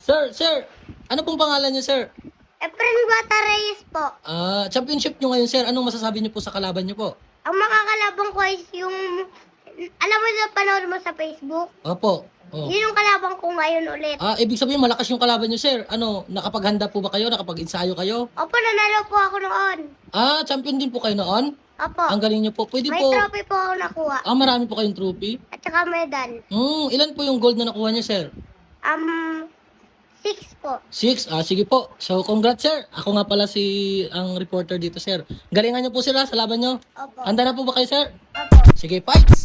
Sir, ano pong pangalan niyo, sir? Efren Bata Reyes po. Championship niyo ngayon, sir. Anong masasabi niyo po sa kalaban niyo po? Ang makakalabang ko is yung... Alam mo na panood mo sa Facebook? Opo. Oh. Yun yung kalabang ko ngayon ulit. Ibig sabihin malakas yung kalaban niyo, sir. Nakapaghanda po ba kayo? Nakapag-ensayo kayo? Opo, nanalo po ako noon. Champion din po kayo noon? Opo. Ang galing niyo po. Pwede May po. trophy po ako nakuha. Marami po kayong trophy. At saka medal. Ilan po yung gold na nakuha niyo, sir? 6 po. 6? Sige po. So, congrats, sir. Ako nga pala ang reporter dito, sir. Galingan niyo po sila sa laban niyo. Opo. Handa na po ba kayo, sir? Opo. Sige, fights!